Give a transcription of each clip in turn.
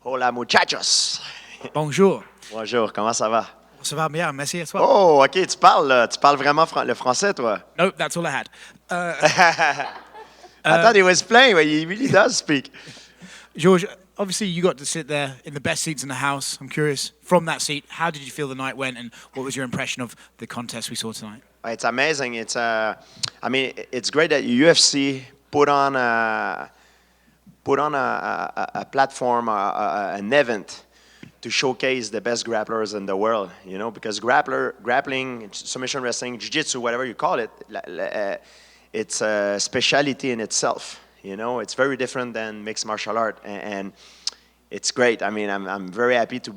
Hola muchachos. Bonjour. Bonjour, comment ça va? Ça va bien, merci et toi? Oh, ok, tu parles, tu parles vraiment le français, toi? Nope, that's all I had. I thought he was playing, but he really does speak. George, obviously you got to sit there in the best seats in the house. I'm curious, from that seat, how did you feel the night went and what was your impression of the contest we saw tonight? It's amazing. I mean, it's great that UFC put on a platform, an event to showcase the best grapplers in the world. You know, because grappling, submission wrestling, jiu-jitsu, whatever you call it, it's a specialty in itself. You know, it's very different than mixed martial art, and it's great. I mean, I'm very happy to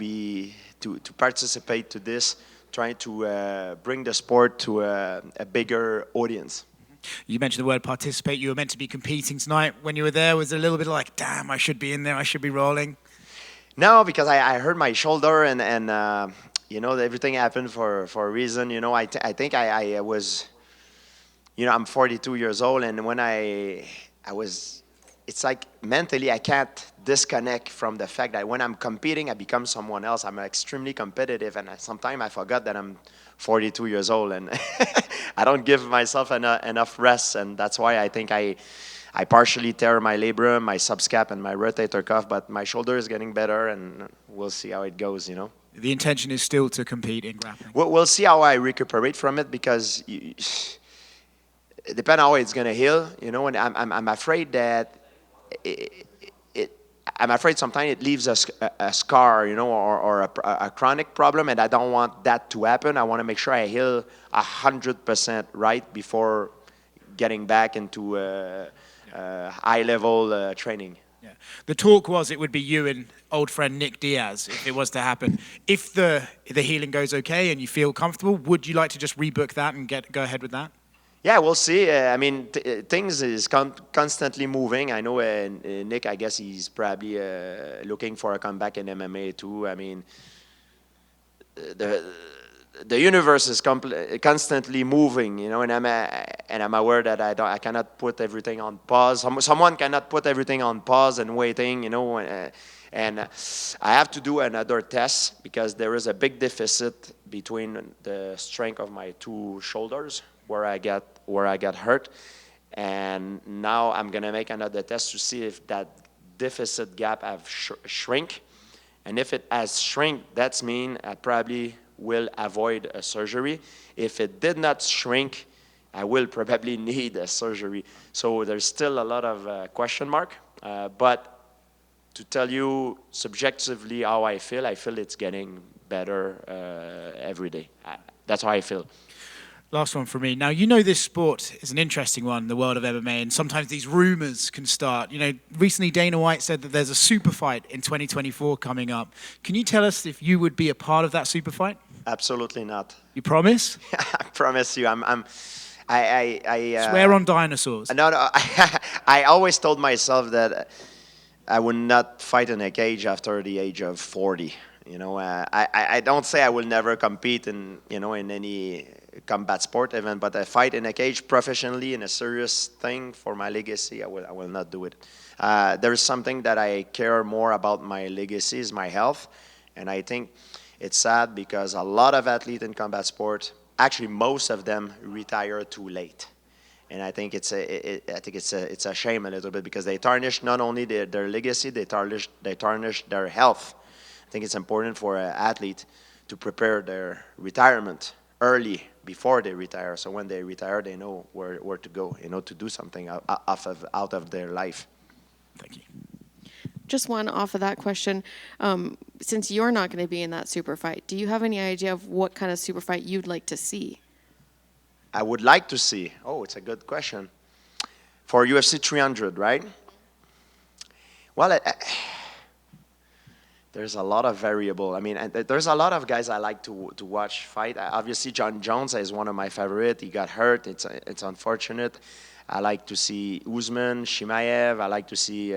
participate to this, trying to bring the sport to a bigger audience. You mentioned the word participate. You were meant to be competing tonight. When you were there, was it a little bit like, damn, I should be in there, I should be rolling? No, because I hurt my shoulder, and you know, everything happened for a reason. You know, I think I was, you know, I'm 42 years old, and when I was, it's like mentally I can't disconnect from the fact that when I'm competing, I become someone else. I'm extremely competitive, and sometimes I forgot that I'm 42 years old, and I don't give myself enough rest, and that's why I think I partially tear my labrum, my subscap, and my rotator cuff, but my shoulder is getting better, and we'll see how it goes, you know. The intention is still to compete in grappling. We'll see how I recuperate from it, because it depends how it's gonna heal, you know. And I'm afraid that I'm afraid sometimes it leaves a scar, you know, or a chronic problem, and I don't want that to happen. I want to make sure I heal 100% right before getting back into high-level training. Yeah. The talk was it would be you and old friend Nick Diaz if it was to happen. If the healing goes okay and you feel comfortable, would you like to just rebook that and go ahead with that? Yeah, we'll see. I mean, things is constantly moving. I know Nick, I guess he's probably looking for a comeback in MMA too. I mean, the universe is constantly moving, you know, and I'm aware that I cannot put everything on pause. Someone cannot put everything on pause and waiting, you know, and I have to do another test because there is a big deficit between the strength of my two shoulders where I got hurt, and now I'm gonna make another test to see if that deficit gap have shrink, and if it has shrink, that's mean I probably will avoid a surgery. If it did not shrink, I will probably need a surgery. So there's still a lot of question mark, but to tell you subjectively how I feel it's getting better every day. That's how I feel. Last one for me. Now, you know this sport is an interesting one, the world of MMA, and sometimes these rumors can start. You know, recently Dana White said that there's a Superfight in 2024 coming up. Can you tell us if you would be a part of that Superfight? Absolutely not. You promise? I promise you. Swear on dinosaurs. No. I always told myself that I would not fight in a cage after the age of 40. You know, I don't say I will never compete in any combat sport event, but I fight in a cage professionally in a serious thing for my legacy. I will not do it. There is something that I care more about my legacy is my health, and I think it's sad because a lot of athletes in combat sport, actually most of them, retire too late. And I think it's a shame a little bit because they tarnish not only their legacy, they tarnish their health. I think it's important for an athlete to prepare their retirement early before they retire. So when they retire, they know where to go, you know, to do something out of their life. Thank you. Just one off of that question. Since you're not going to be in that super fight, do you have any idea of what kind of super fight you'd like to see? I would like to see. Oh, it's a good question. For UFC 300, right? Well, there's a lot of variable. I mean, there's a lot of guys I like to watch fight. Obviously, John Jones is one of my favorite. He got hurt. It's unfortunate. I like to see Usman, Shimaev. I like to see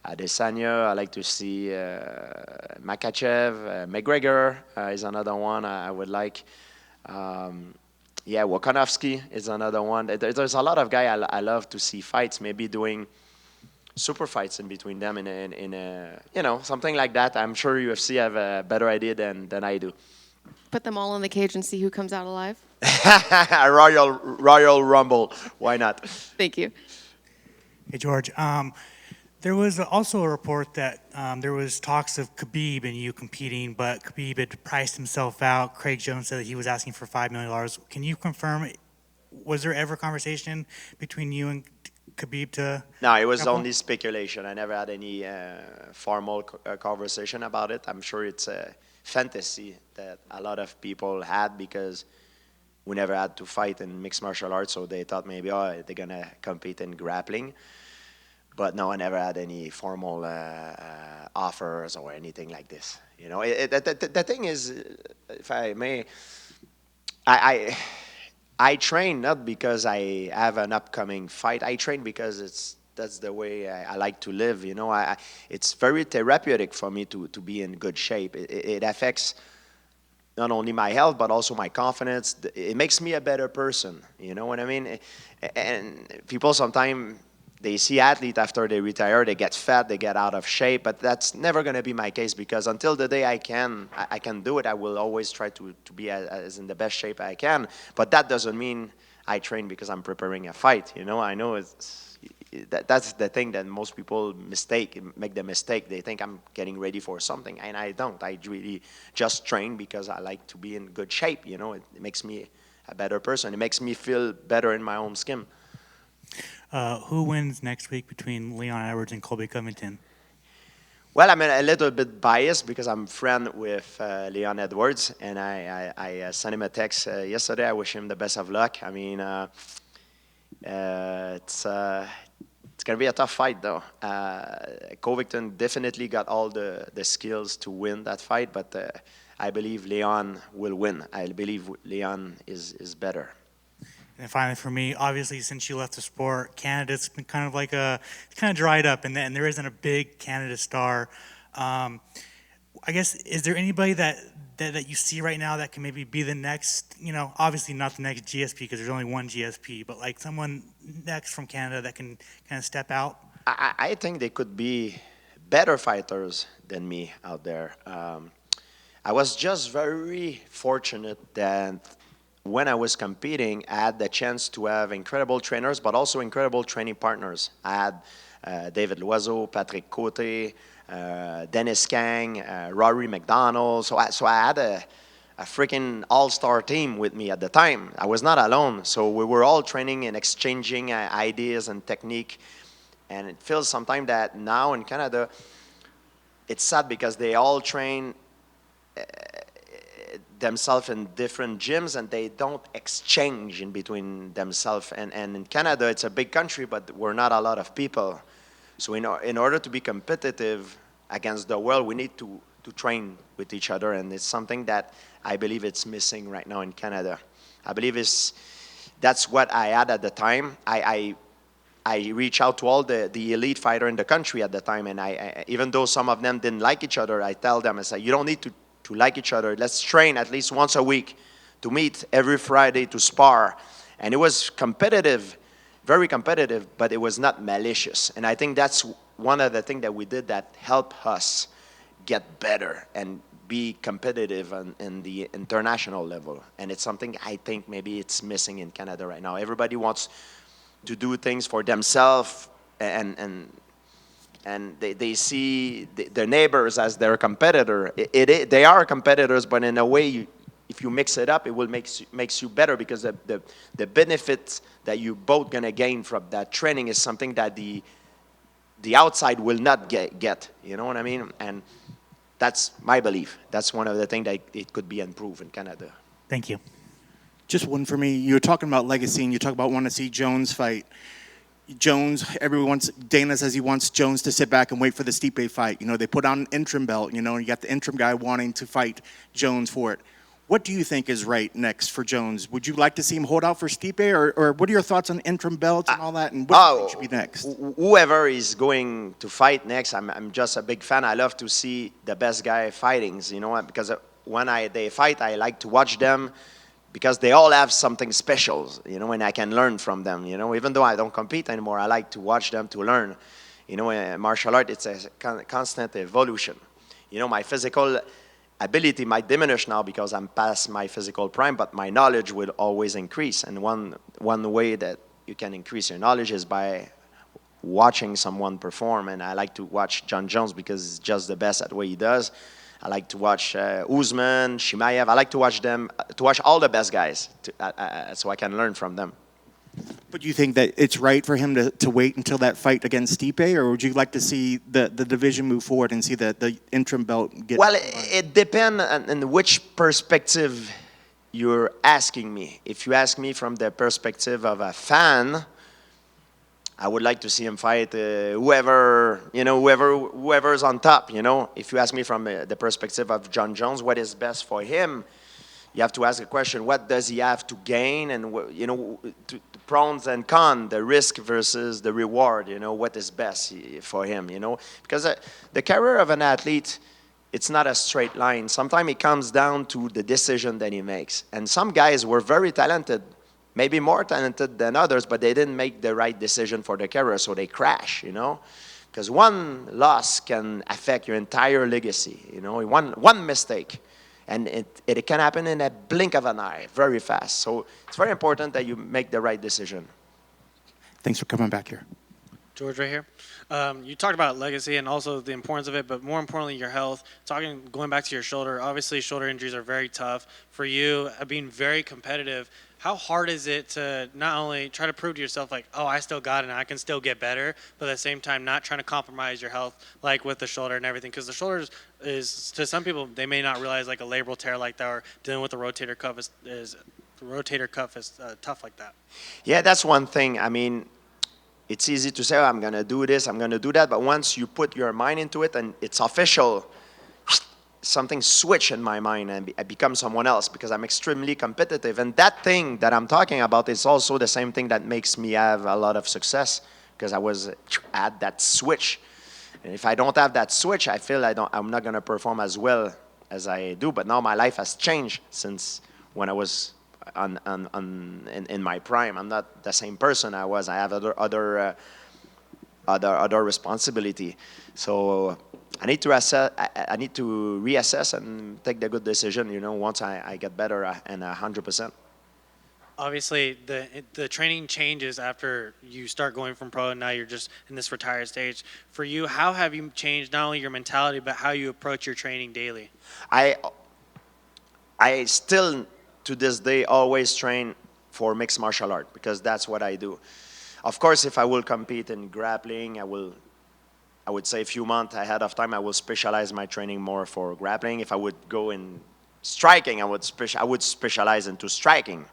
Adesanya. I like to see Makachev. McGregor is another one I would like. Volkanovski is another one. There's a lot of guys I love to see fights. Maybe doing super fights in between them in a something like that. I'm sure UFC have a better idea than I do. Put them all in the cage and see who comes out alive. A Royal Rumble. Why not? Thank you. Hey, George. There was also a report that there was talks of Khabib and you competing, but Khabib had priced himself out. Craig Jones said that he was asking for $5 million. Can you confirm, was there ever conversation between you and Khabib to... No, it was Couple? only speculation. I never had any formal conversation about it. I'm sure it's a fantasy that a lot of people had because we never had to fight in mixed martial arts, so they thought maybe, oh, they're going to compete in grappling. But no, I never had any formal offers or anything like this. You know, the thing is, if I may, I train not because I have an upcoming fight. I train because that's the way I like to live. You know, it's very therapeutic for me to be in good shape. It affects not only my health but also my confidence. It makes me a better person. You know what I mean? And people sometimes they see athletes after they retire, they get fat, they get out of shape, but that's never going to be my case because until the day I can do it, I will always try to be as in the best shape I can. But that doesn't mean I train because I'm preparing a fight. You know, I know that's the thing that most people make the mistake. They think I'm getting ready for something, and I don't. I really just train because I like to be in good shape. You know, it makes me a better person. It makes me feel better in my own skin. Who wins next week between Leon Edwards and Colby Covington? Well, I'm a little bit biased because I'm friend with Leon Edwards, and I sent him a text yesterday. I wish him the best of luck. I mean, it's gonna be a tough fight, though. Covington definitely got all the skills to win that fight, but I believe Leon will win. I believe Leon is better. And finally, for me, obviously, since you left the sport, Canada's been kind of dried up, and there isn't a big Canada star. I guess, is there anybody that you see right now that can maybe be the next, obviously not the next GSP because there's only one GSP, but like someone next from Canada that can kind of step out? I think they could be better fighters than me out there. I was just very fortunate that when I was competing, I had the chance to have incredible trainers, but also incredible training partners. I had David Loiseau, Patrick Côté, Dennis Kang, Rory McDonald. So I had a freaking all-star team with me at the time. I was not alone. So we were all training and exchanging ideas and technique. And it feels sometimes that now in Canada, it's sad because they all train themselves in different gyms and they don't exchange in between themselves. And in Canada, it's a big country, but we're not a lot of people. So in order to be competitive against the world, we need to train with each other. And it's something that I believe it's missing right now in Canada. I believe that's what I had at the time. I reached out to all the elite fighter in the country at the time. And I even though some of them didn't like each other, I tell them, I say, you don't need to like each other. Let's train at least once a week to meet every Friday to spar. And it was competitive, very competitive, but it was not malicious. And I think that's one of the things that we did that helped us get better and be competitive in the international level. And it's something I think maybe it's missing in Canada right now. Everybody wants to do things for themselves and they see their neighbors as their competitor. They are competitors, but in a way, if you mix it up, it will makes you better because the benefits that you both gonna gain from that training is something that the outside will not get. You know what I mean? And that's my belief. That's one of the things that it could be improved in Canada. Thank you. Just one for me. You were talking about legacy, and you talk about wanting to see Jones fight. Dana says he wants Jones to sit back and wait for the Stipe fight. They put on an interim belt, and you got the interim guy wanting to fight Jones for it. What do you think is right next for Jones? Would you like to see him hold out for Stipe, or what are your thoughts on interim belts and all that, and what do you think should be next? Whoever is going to fight next, I'm just a big fan. I love to see the best guy fighting, because when they fight, I like to watch them because they all have something special, and I can learn from them, even though I don't compete anymore, I like to watch them to learn. You know, martial art, it's a constant evolution. You know, my physical ability might diminish now because I'm past my physical prime, but my knowledge will always increase. And one way that you can increase your knowledge is by watching someone perform. And I like to watch John Jones because he's just the best at what he does. I like to watch Usman, Shimaev. I like to watch them, to watch all the best guys, so I can learn from them. But do you think that it's right for him to wait until that fight against Stipe, or would you like to see the division move forward and see the interim belt get? Well, it depends on which perspective you're asking me. If you ask me from the perspective of a fan, I would like to see him fight whoever's on top. You know, if you ask me from the perspective of John Jones, what is best for him? You have to ask the question: what does he have to gain, and the pros and cons, the risk versus the reward. You know, what is best for him. You know, because the career of an athlete, it's not a straight line. Sometimes it comes down to the decision that he makes. And some guys were very talented, maybe more talented than others, but they didn't make the right decision for their career, so they crash. You know, because one loss can affect your entire legacy. You know, one mistake. And it can happen in a blink of an eye, very fast. So it's very important that you make the right decision. Thanks for coming back here. George, right here. You talked about legacy and also the importance of it, but more importantly, your health. Going back to your shoulder, obviously shoulder injuries are very tough. For you, being very competitive, how hard is it to not only try to prove to yourself like, oh, I still got it and I can still get better, but at the same time not trying to compromise your health, like with the shoulder and everything? Because the shoulder is, to some people, they may not realize like a labral tear like that, or dealing with the rotator cuff is tough like that. Yeah, that's one thing. I mean, it's easy to say, oh, I'm going to do this, I'm going to do that, but once you put your mind into it and it's official, something switch in my mind and I become someone else because I'm extremely competitive. And that thing that I'm talking about is also the same thing that makes me have a lot of success because I was at that switch. And if I don't have that switch, I feel I'm not going to perform as well as I do. But now my life has changed since when I was in my prime. I'm not the same person I was. I have other responsibility. So I need to reassess and take the good decision. You know, once I get better and 100%. Obviously, the training changes after you start going from pro, and now you're just in this retired stage. For you, how have you changed not only your mentality but how you approach your training daily? I still to this day always train for mixed martial art because that's what I do. Of course, if I will compete in grappling, I would say a few months ahead of time, I will specialize my training more for grappling. If I would go in striking, I would specialize into striking.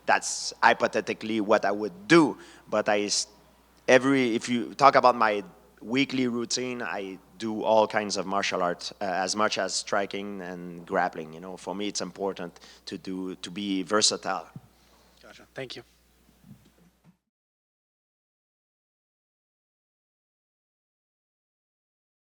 That's hypothetically what I would do. But if you talk about my weekly routine, I do all kinds of martial arts, as much as striking and grappling. You know, for me, it's important to be versatile. Gotcha. Thank you.